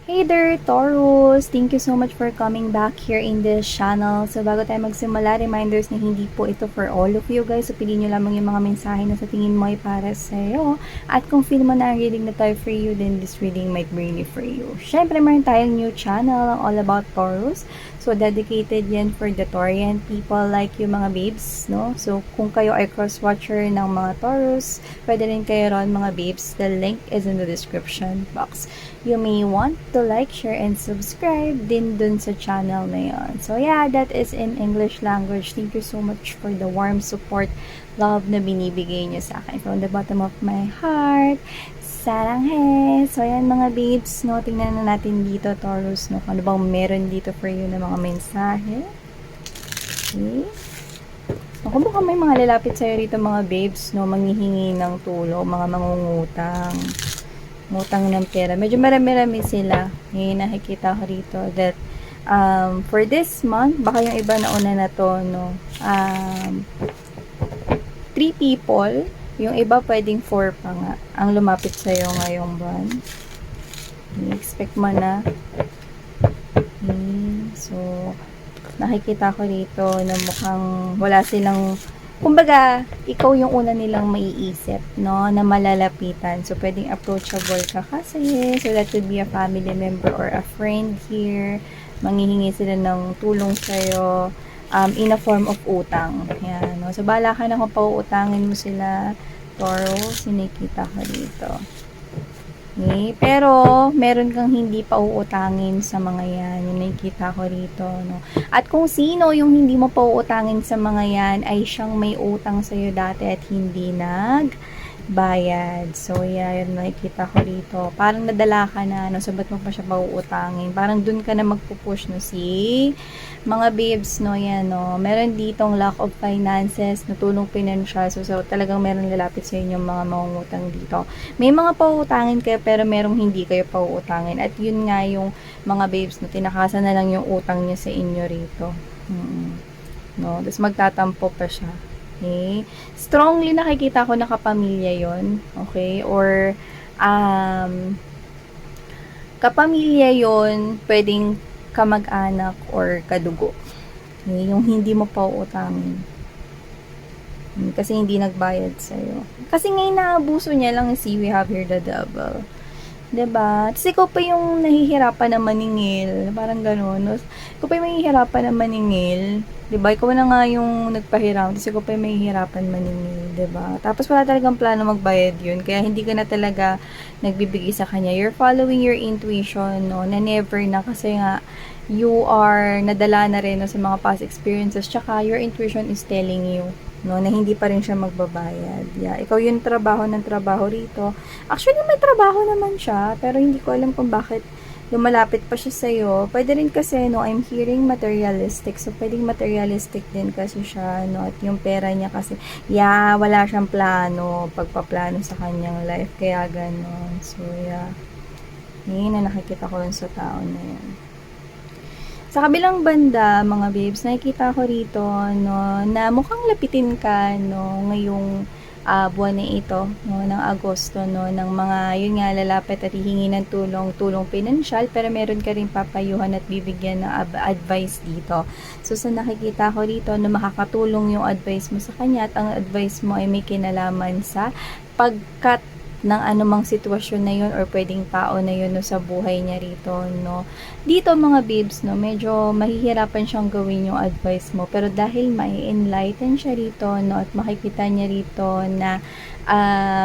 Hey there, Taurus! Thank you so much for coming back here in this channel. So, bago tayo magsimula, reminders na hindi po ito for all of you guys. So, piliin nyo lamang yung mga mensahe na sa tingin mo ay para sa'yo. At kung feel mo na ang reading na tayo for you, then this reading might be really for you. Syempre, meron tayong new channel, all about Taurus. So, dedicated yan for the Taurian people like yung mga babes, no? So, kung kayo ay cross-watcher ng mga Taurus, pwede rin kayo ron mga babes. The link is in the description box. You may want to like, share, and subscribe din dun sa channel na yun. So, yeah, that is in English language. Thank you so much for the warm support, love na binibigay niyo sa akin. From the bottom of my heart, saranghe! So, ayan mga babes, no? Tingnan na natin dito, Taurus, no? Ano bang meron dito for you na mga mensahe? Okay. Ako baka may mga lalapit sa'yo rito, mga babes, no? Manghihingi ng tulong, mga mangungutang. Ngutang ng pera. Medyo marami-rami sila. Ngayon nakikita ko rito that for this month, baka yung iba na una na to, no? 3 people. Yung iba pwedeng 4 pa nga ang lumapit sa'yo ngayong buwan. I-expect mo na. Okay. So, nakikita ko dito na mukhang wala silang, kumbaga, ikaw yung una nilang maiisip, no? Na malalapitan. So, pwedeng approachable ka kasi. So, that could be a family member or a friend here. Manghihingi sila ng tulong sa'yo. In a form of utang. Yan, no? So, bahala ka na kung pauutangin mo sila, Taurus, sinikita ko dito. Okay? Pero, meron kang hindi pauutangin sa mga yan. Yung nakikita ko dito, no? At kung sino yung hindi mo pauutangin sa mga yan, ay siyang may utang sa'yo dati at hindi nagbayad. So, yeah, yun nakikita ko dito. Parang nadala ka na, no? So, ba't mo pa siya pauutangin? Parang dun ka na magpupush, no? Mga babes, no? Yan, no? Meron ditong lack of finances, natulong pinansyal. So, talagang meron lalapit sa inyo mga mangungutang dito. May mga pauutangin kayo, pero merong hindi kayo pauutangin. At yun nga yung mga babes, no? Tinakasan na lang yung utang niya sa inyo rito. No? Tapos magtatampo pa siya. Okay? Strongly nakikita ko na kapamilya yon. Okay? Or, kapamilya yon, pwedeng kamag-anak or kadugo. Okay? Yung hindi mo pauutangin. Kasi hindi nagbayad sa'yo. Kasi ngayon naabuso niya lang si we have here the devil. 'Di ba? Kasi ikaw pa yung nahihirapan na maningil, parang gano'n. No? Ikaw pa yung mahihirapan na maningil, 'di ba? Ikaw na nga yung nagpahiram, kasi ikaw pa yung mahihirapan maningil, 'di ba? Tapos wala talagang plano magbayad 'yun, kaya hindi ka na talaga nagbibigay sa kanya. You're following your intuition, no? Na never na, kasi nga you are nadala na rin, no, sa mga past experiences, tsaka your intuition is telling you, no, na hindi pa rin siya magbabayad. Yeah, ikaw yung trabaho ng trabaho rito. Actually, may trabaho naman siya, pero hindi ko alam kung bakit lumalapit pa siya sa'yo. Pwede rin kasi, no, I'm hearing materialistic. So, pwedeng materialistic din kasi siya, no, at yung pera niya kasi, yeah, wala siyang plano, pagpaplano sa kanyang life, kaya ganon. So, yeah. Yun na nakikita ko sa tao na yan. Sa kabilang banda, mga babes, nakikita ko rito, no, na mukhang lapitin ka, no, ngayong buwan na ito, no, ng Agosto, no, ng mga, yun nga, lalapit at hihingi ng tulong pinansyal, pero meron ka rin papayuhan at bibigyan ng advice dito. So, sa nakikita ko rito, na makakatulong yung advice mo sa kanya, at ang advice mo ay may kinalaman sa pagkat ng anumang sitwasyon na yun or pwedeng tao na yun, no, sa buhay niya rito, no. Dito mga babes, no, medyo mahihirapan siyang gawin yung advice mo, pero dahil may enlighten siya rito, no, at makikita niya rito na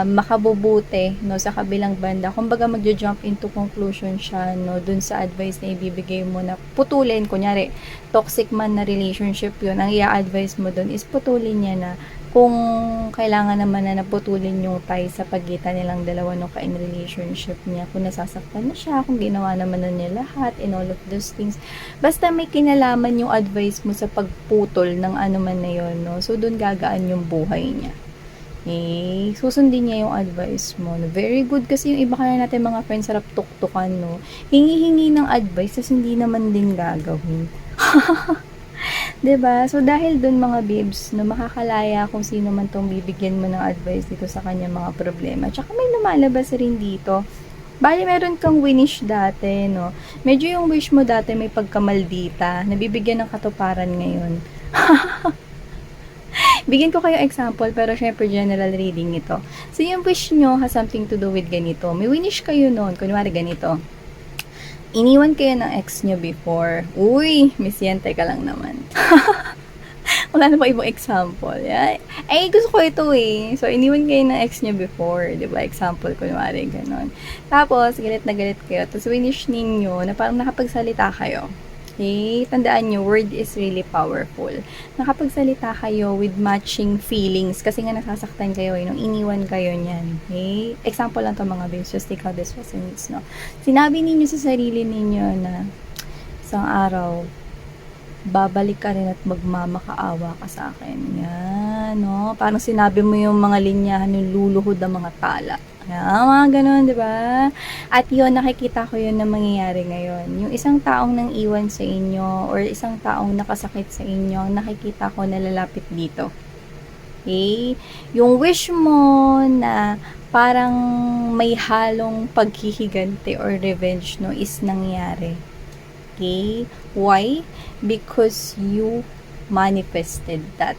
makabubuti, no, sa kabilang banda, kumbaga magjo-jump into conclusion siya, no, dun sa advice na ibibigay mo na putulin. Kunyari toxic man na relationship yun, ang i-advise mo dun is putulin niya na, kung kailangan naman na naputulin yung tie sa pagitan nilang dalawa nung ka-in relationship niya, kung nasasaktan na siya, kung ginawa naman na niya lahat, and all of those things. Basta may kinalaman yung advice mo sa pagputol ng ano man na yun, no? So, dun gagaan yung buhay niya. Okay? Susundin niya yung advice mo. No? Very good, kasi yung iba ka na natin mga friends, sarap tuktukan, no? Hingi-hingi ng advice, tas hindi naman din gagawin. 'Di ba? So, dahil dun mga babes, no, makakalaya kung sino man tong bibigyan mo ng advice dito sa kanya mga problema. Tsaka may lumalabas rin dito Bale meron kang winish dati, no? Medyo yung wish mo dati may pagkamaldita, nabibigyan ng katuparan ngayon. Bigyan ko kayo example, pero syempre general reading ito. So, yung wish nyo has something to do with ganito. May winish kayo noon, kunwari ganito. Iniwan kayo ng ex nyo before. Uy, Miss Yan, teka lang naman. Wala na pa ibang example. Yeah. Eh, gusto ko ito eh. So, iniwan kayo ng ex nyo before. Diba? Example, kunwari, ganon. Tapos, galit na galit kayo. Tapos, winish ninyo na parang nakapagsalita kayo. Okay? Tandaan nyo, word is really powerful. Nakapagsalita kayo with matching feelings kasi nga nasasaktan kayo nung iniwan kayo niyan. Okay? Example lang to mga babes, just take how this resonates, no? Sinabi ninyo sa sarili ninyo na isang araw, babalik ka rin at magmamakaawa ka sa akin. Yan, no? Parang sinabi mo yung mga linyahan yung luluhod ng mga tala. Yan, mga ganun, di ba? At yun, nakikita ko yun na mangyayari ngayon. Yung isang taong nang iwan sa inyo or isang taong nakasakit sa inyo, nakikita ko na lalapit dito. Okay? Yung wish mo na parang may halong paghihiganti or revenge, no, is nangyari. Okay? Why? Because you manifested that.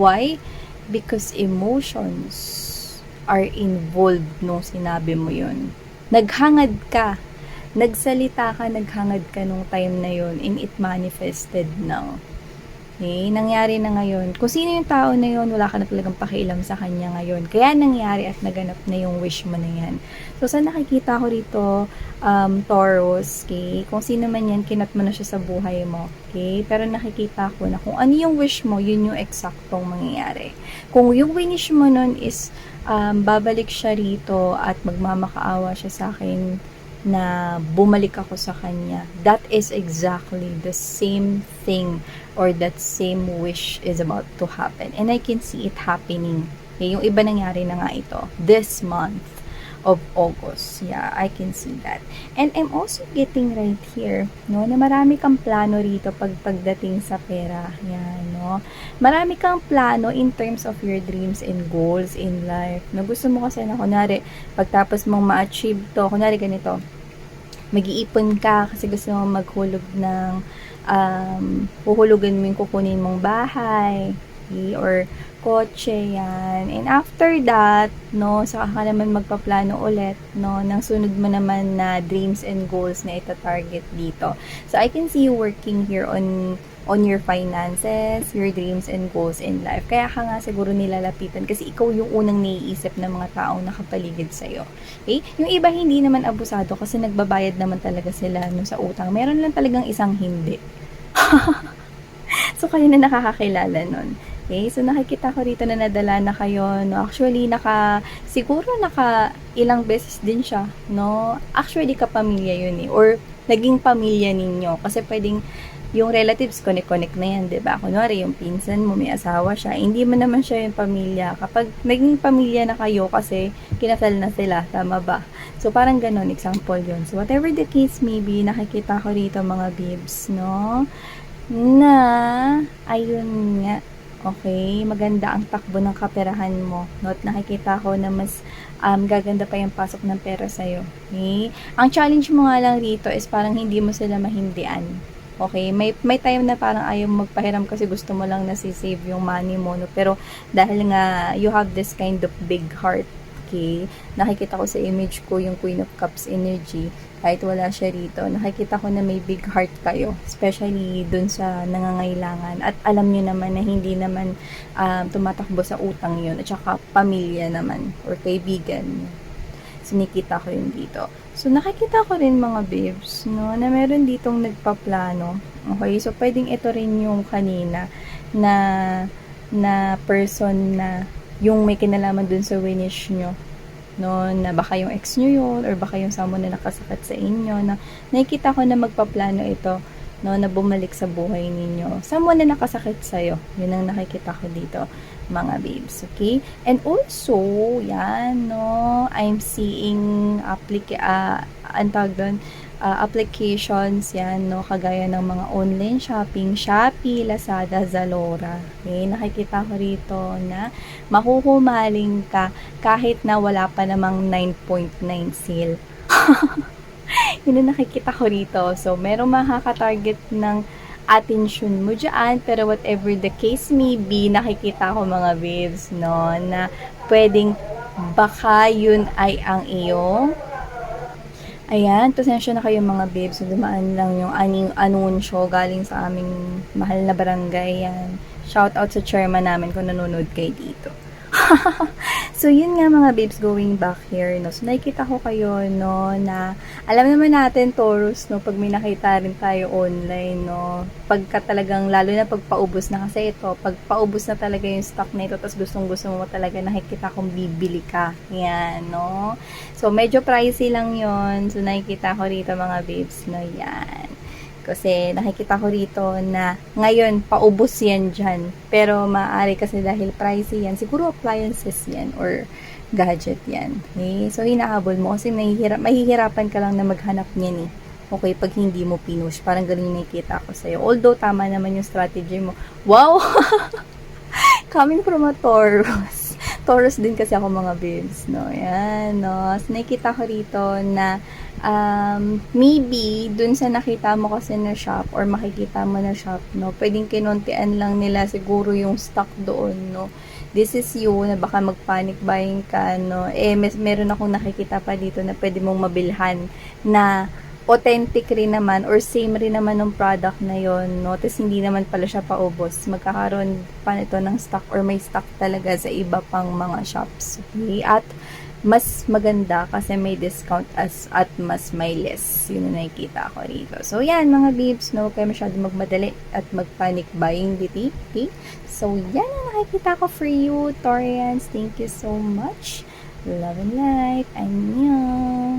Why? Because emotions are involved nung sinabi mo yun. Naghangad ka. Nagsalita ka, naghangad ka nung time na yun and it manifested now. Okay? Nangyari na ngayon. Kung sino yung tao na yun, wala ka na talagang pakialam sa kanya ngayon. Kaya nangyari at naganap na yung wish mo na yan. So, sa nakikita ko rito, Taurus, okay? Kung sino man yan, kinat mo na siya sa buhay mo. Okay? Pero nakikita ko na kung ano yung wish mo, yun yung eksaktong mangyayari. Kung yung wish mo nun is babalik siya rito at magmamakaawa siya sa akin na bumalik ako sa kanya, that is exactly the same thing or that same wish is about to happen. And I can see it happening. Okay, yung iba nangyari na nga ito this month of August. Yeah, I can see that. And I'm also getting right here, no, na marami kang plano rito pagdating sa pera. Yan, no. Marami kang plano in terms of your dreams and goals in life. No, gusto mo kasi na, kunwari, pagtapos mong ma-achieve to, kunwari ganito, mag-iipon ka kasi gusto mo maghulog ng huhulugan mo yung kukunin mong bahay, okay, or kotse, yan. And after that, no, saka ka naman magpaplano ulit, no, ng sunod mo naman na dreams and goals na ita-target dito. So, I can see you working here on your finances, your dreams and goals in life. Kaya ka nga siguro nilalapitan kasi ikaw yung unang naiisip ng mga taong nakapaligid sa'yo. Okay? Yung iba hindi naman abusado kasi nagbabayad naman talaga sila no, sa utang. Meron lang talagang isang hindi. So, kayo na nakakakilala nun. Okay, so nakikita ko rito na nadala na kayo, no? Actually, siguro ilang beses din siya, no? Actually, kapamilya yun eh. Or, naging pamilya ninyo. Kasi pwedeng, yung relatives, connect na yan, diba? Kunwari, yung pinsan mo, may asawa siya. Hindi mo naman siya yung pamilya. Kapag naging pamilya na kayo, kasi kinasal na sila, tama ba? So, parang ganun, example yun. So, whatever the case may be, nakikita ko rito mga bibs, no? Na, ayun nga, okay, maganda ang takbo ng kaperahan mo. Not nakikita ko na mas gaganda pa yung pasok ng pera sa'yo. Okay? Ang challenge mo nga lang rito is parang hindi mo sila mahindian. Okay? May time na parang ayaw magpahiram kasi gusto mo lang nasisave yung money mo. No? Pero dahil nga you have this kind of big heart, okay, nakikita ko sa image ko yung Queen of Cups energy. Kahit wala siya rito, nakikita ko na may big heart kayo, especially dun sa nangangailangan. At alam niyo naman na hindi naman tumatakbo sa utang yun, at saka pamilya naman, or kaibigan. So, nakikita ko yun dito. So, nakikita ko rin mga babes, no, na meron ditong nagpaplano. Okay, so pwedeng ito rin yung kanina na person na yung may kinalaman dun sa winish nyo. No, na baka yung ex nyo yun or baka yung someone na nakasakit sa inyo na nakikita ko na magpaplano ito, no, na bumalik sa buhay ninyo. Someone na nakasakit sa'yo. Yun ang nakikita ko dito, mga babes. Okay? And also, yan, no, I'm seeing applications, yan, no, kagaya ng mga online shopping, Shopee, Lazada, Zalora. Okay? Nakikita ko rito na mahuhumaling ka kahit na wala pa namang 9.9 sale. Yun ang nakikita ko rito. So, merong makaka-target ng attention mo dyan, pero whatever the case may be, nakikita ko mga babes, no, na pwedeng baka yun ay ang iyong. Ayan, pasensya na kayo mga babes. So, dumaan lang yung anunsyo galing sa aming mahal na barangay. Yan. Shout out sa chairman namin kung nanonood kayo dito. So, yun nga mga babes, going back here, no. So, nakikita ko kayo, no, na alam naman natin, Taurus, no, pag may nakita rin tayo online, no, pagka talagang, lalo na pag paubos na kasi ito, pag paubos na talaga yung stock na ito, tapos gustong-gusto mo talaga, nakikita kong bibili ka. Yan, no. So, medyo pricey lang yon. So, nakikita ko rito mga babes, no, yan. Kasi nakikita ko rito na ngayon paubos yan dyan. Pero maaari kasi dahil pricey yan, siguro appliances yan or gadget yan. Okay? So hinahabol mo kasi mahihirapan ka lang na maghanap niyan eh. Okay, pag hindi mo pinush. Parang ganun yung nakikita ko sa'yo. Although tama naman yung strategy mo. Wow! Coming from a Taurus. Taurus din kasi ako mga babes, no? Yan, no? So, nakikita ko rito na maybe dun sa nakita mo kasi na shop or makikita mo na shop, no? Pwedeng kinuntian lang nila siguro yung stock doon, no? This is you na baka mag-panic buying ka, no? Meron akong nakikita pa dito na pwede mong mabilhan na authentic rin naman or same rin naman ng product na yon, no? Tapos hindi naman pala siya paubos. Magkakaroon pa nito ng stock or may stock talaga sa iba pang mga shops. Okay? At mas maganda kasi may discount at mas may less. Yun na nakikita ko rito. So, yan mga babes, no? Huwag kayo masyado magmadali at mag-panic buying dito. Okay? So, yan ang nakikita ko for you, Taurians. Thank you so much. Love and light. Annyeong!